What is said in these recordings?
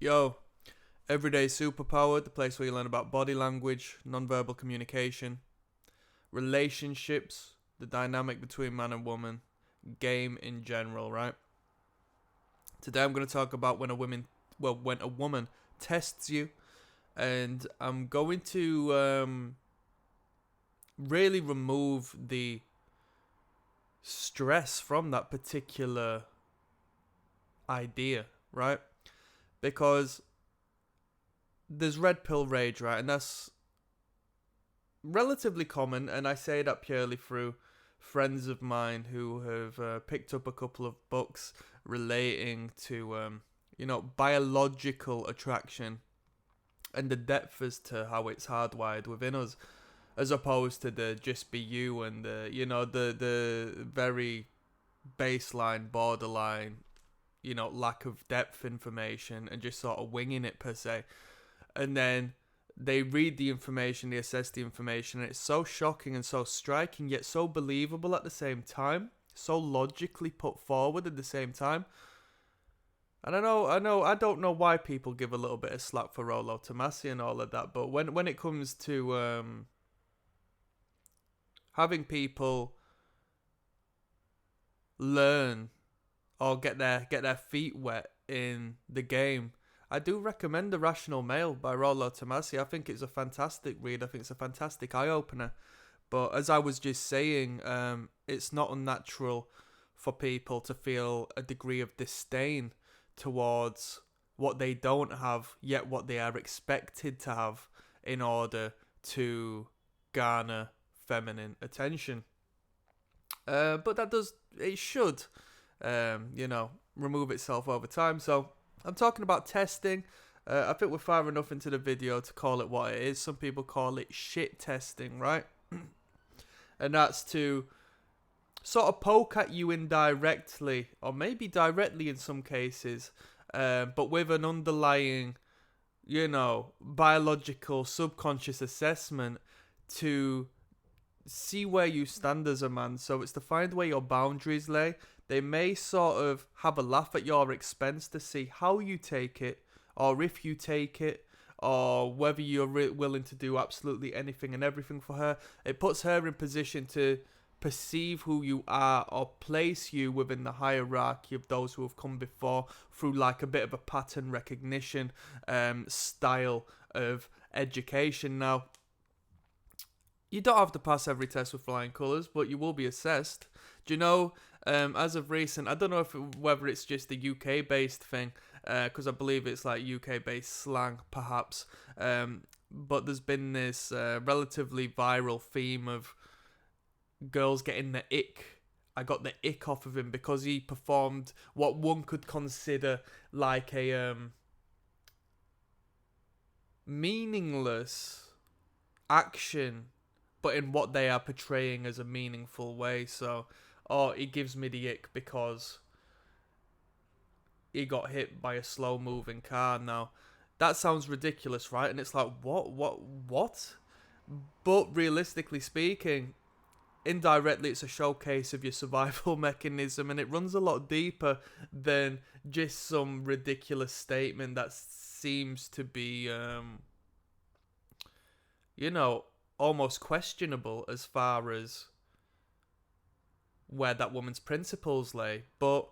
Yo, Everyday Superpower, the place where you learn about body language, non-verbal communication, relationships, the dynamic between man and woman, game in general, right? Today I'm going to talk about when a woman tests you, and I'm going to really remove the stress from that particular idea, right? Because there's red pill rage, right? And that's relatively common, and I say that purely through friends of mine who have picked up a couple of books relating to, biological attraction and the depth as to how it's hardwired within us, as opposed to the just be you and the very baseline, borderline, lack of depth information and just sort of winging it per se. And then they read the information, they assess the information, and it's so shocking and so striking, yet so believable at the same time, so logically put forward at the same time. And I don't know why people give a little bit of slack for Rollo Tomasi and all of that, but when it comes to having people learn or get their feet wet in the game, I do recommend The Rational Male by Rollo Tomasi. I think it's a fantastic read. I think it's a fantastic eye-opener. But as I was just saying, it's not unnatural for people to feel a degree of disdain towards what they don't have, yet what they are expected to have in order to garner feminine attention. But it should, remove itself over time. So I'm talking about testing. I think we're far enough into the video to call it what it is. Some people call it shit testing, right? And that's to sort of poke at you indirectly, or maybe directly in some cases, but with an underlying, biological subconscious assessment to see where you stand as a man. So it's to find where your boundaries lay. They may sort of have a laugh at your expense to see how you take it, or if you take it, or whether you're willing to do absolutely anything and everything for her. It puts her in position to perceive who you are or place you within the hierarchy of those who have come before through like a bit of a pattern recognition style of education. Now, you don't have to pass every test with flying colours, but you will be assessed. Do you know, as of recent, I don't know whether it's just a UK-based thing, because I believe it's like UK-based slang, perhaps. But there's been this relatively viral theme of girls getting the ick. I got the ick off of him because he performed what one could consider like a meaningless action, but in what they are portraying as a meaningful way. So, it gives me the ick because he got hit by a slow-moving car. Now, that sounds ridiculous, right? And it's like, what? But realistically speaking, indirectly, it's a showcase of your survival mechanism, and it runs a lot deeper than just some ridiculous statement that seems to be, almost questionable as far as where that woman's principles lay. But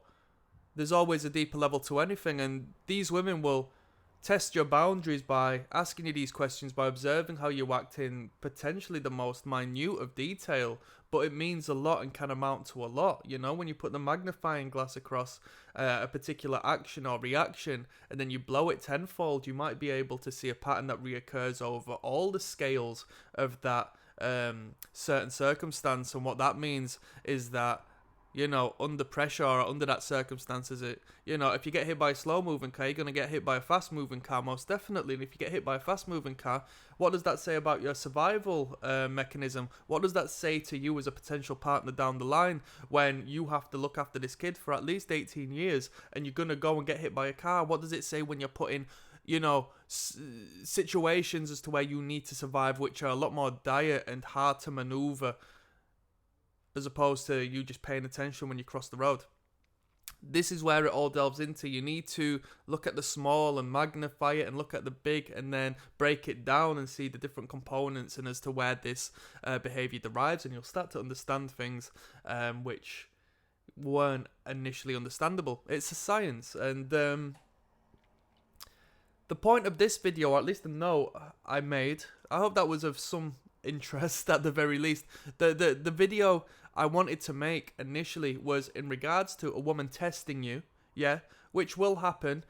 there's always a deeper level to anything, and these women will test your boundaries by asking you these questions, by observing how you act in potentially the most minute of detail, but it means a lot and can amount to a lot. When you put the magnifying glass across a particular action or reaction and then you blow it tenfold, you might be able to see a pattern that reoccurs over all the scales of that certain circumstance. And what that means is that, under pressure or under that circumstances, if you get hit by a slow-moving car, you're going to get hit by a fast-moving car, most definitely. And if you get hit by a fast-moving car, what does that say about your survival mechanism? What does that say to you as a potential partner down the line when you have to look after this kid for at least 18 years and you're going to go and get hit by a car? What does it say when you're put in, situations as to where you need to survive, which are a lot more dire and hard to maneuver, as opposed to you just paying attention when you cross the road? this is where it all delves into. You need to look at the small and magnify it, and look at the big and then break it down and see the different components and as to where this behavior derives, and you'll start to understand things which weren't initially understandable. It's a science, and the point of this video, or at least the note I made, I hope that was of some interest at the very least. The video I wanted to make initially was in regards to a woman testing you, yeah, which will happen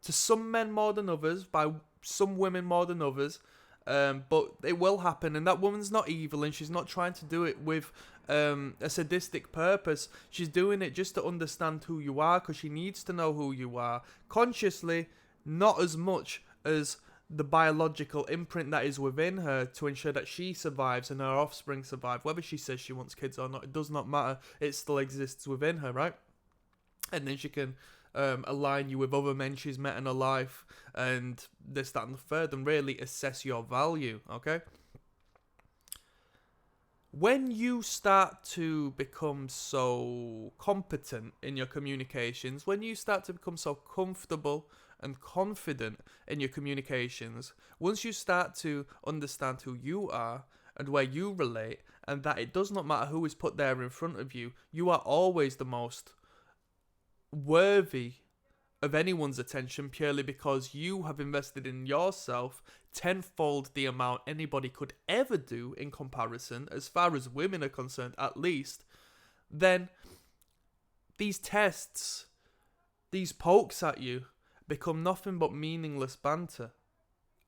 to some men more than others, by some women more than others, but it will happen, and that woman's not evil, and she's not trying to do it with a sadistic purpose. She's doing it just to understand who you are, because she needs to know who you are consciously, not as much as the biological imprint that is within her, to ensure that she survives and her offspring survive. Whether she says she wants kids or not, it does not matter. It still exists within her, right? And then she can align you with other men she's met in her life, and this, that, and the third, and really assess your value, okay? When you start to become so competent in your communications, when you start to become so comfortable and confident in your communications, once you start to understand who you are and where you relate, and that it does not matter who is put there in front of you, you are always the most worthy of anyone's attention, purely because you have invested in yourself tenfold the amount anybody could ever do in comparison, as far as women are concerned at least. Then these tests, these pokes at you, become nothing but meaningless banter.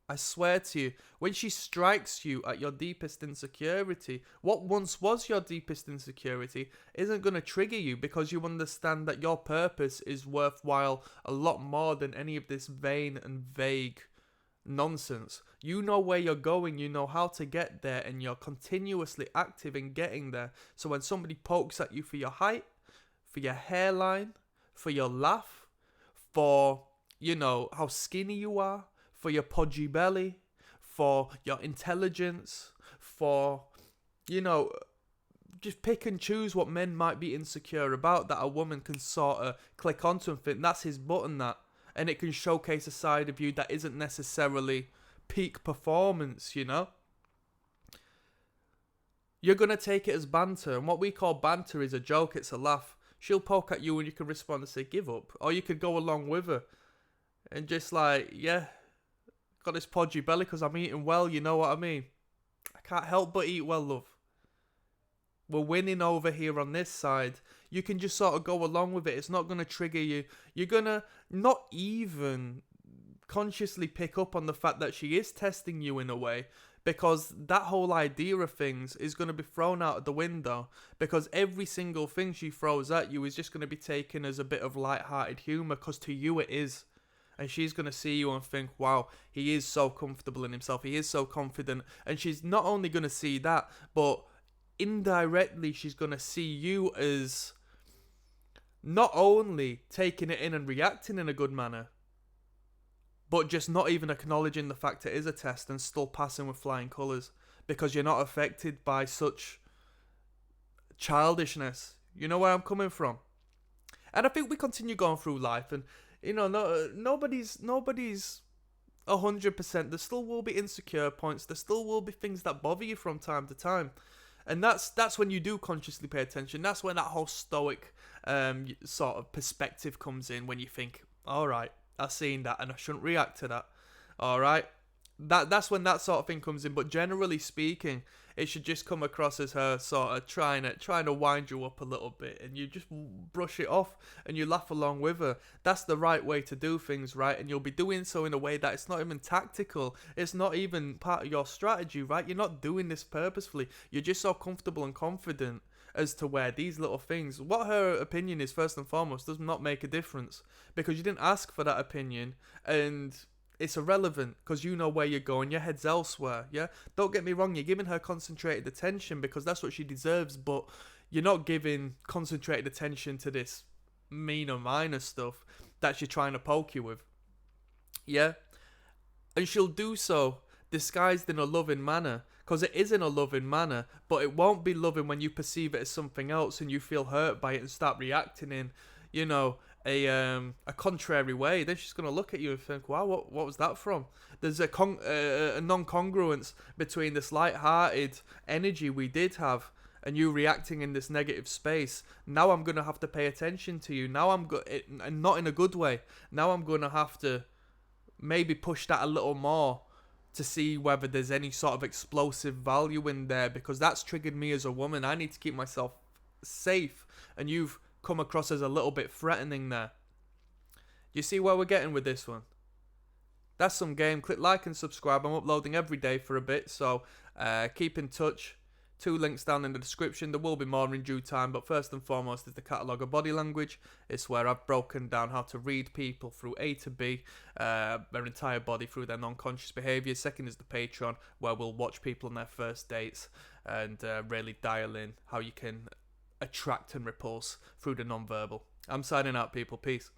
I swear to you, when she strikes you at your deepest insecurity, what once was your deepest insecurity isn't going to trigger you, because you understand that your purpose is worthwhile a lot more than any of this vain and vague nonsense. You know where you're going, you know how to get there, and you're continuously active in getting there. So when somebody pokes at you for your height, for your hairline, for your laugh, for, you know, how skinny you are, for your podgy belly, for your intelligence, for, you know, just pick and choose what men might be insecure about, that a woman can sort of click onto and think, that's his button, that. And it can showcase a side of you that isn't necessarily peak performance, you know? You're going to take it as banter, and what we call banter is a joke, it's a laugh. She'll poke at you and you can respond and say, give up. Or you could go along with her and just like, yeah, got this podgy belly because I'm eating well, you know what I mean? I can't help but eat well, love. We're winning over here on this side. You can just sort of go along with it. It's not going to trigger you. You're going to not even consciously pick up on the fact that she is testing you in a way, because that whole idea of things is going to be thrown out of the window, because every single thing she throws at you is just going to be taken as a bit of light-hearted humour, because to you it is. And she's going to see you and think, wow, he is so comfortable in himself. He is so confident. And she's not only going to see that, but indirectly she's going to see you as not only taking it in and reacting in a good manner, but just not even acknowledging the fact it is a test and still passing with flying colours, because you're not affected by such childishness. You know where I'm coming from? And I think we continue going through life, and you know, nobody's 100%. There still will be insecure points. There still will be things that bother you from time to time. And that's when you do consciously pay attention. That's when that whole stoic sort of perspective comes in, when you think, all right, I've seen that and I shouldn't react to that. All right. That's when that sort of thing comes in. But generally speaking, it should just come across as her sort of trying to wind you up a little bit, and you just brush it off and you laugh along with her. That's the right way to do things, right? And you'll be doing so in a way that it's not even tactical. It's not even part of your strategy, right? You're not doing this purposefully. You're just so comfortable and confident as to where these little things, what her opinion is first and foremost, does not make a difference, because you didn't ask for that opinion, and it's irrelevant because you know where you're going. Your head's elsewhere, yeah? Don't get me wrong, you're giving her concentrated attention because that's what she deserves, but you're not giving concentrated attention to this mean or minor stuff that she's trying to poke you with, yeah? And she'll do so disguised in a loving manner, because it is in a loving manner, but it won't be loving when you perceive it as something else and you feel hurt by it and start reacting in, a contrary way, then she's gonna look at you and think, "Wow, what was that from?" There's a non-congruence between this light-hearted energy we did have and you reacting in this negative space. Now I'm gonna have to pay attention to you. Now and not in a good way. Now I'm gonna have to maybe push that a little more to see whether there's any sort of explosive value in there, because that's triggered me as a woman. I need to keep myself safe, and you've come across as a little bit threatening there. You see where we're getting with this one? That's some game. Click like and subscribe. I'm uploading every day for a bit, so keep in touch. 2 links down in the description. There will be more in due time, but first and foremost is the catalogue of body language. It's where I've broken down how to read people through A to B, their entire body through their non-conscious behaviours. Second is the Patreon, where we'll watch people on their first dates and really dial in how you can attract and repulse through the non-verbal. I'm signing out, people. Peace.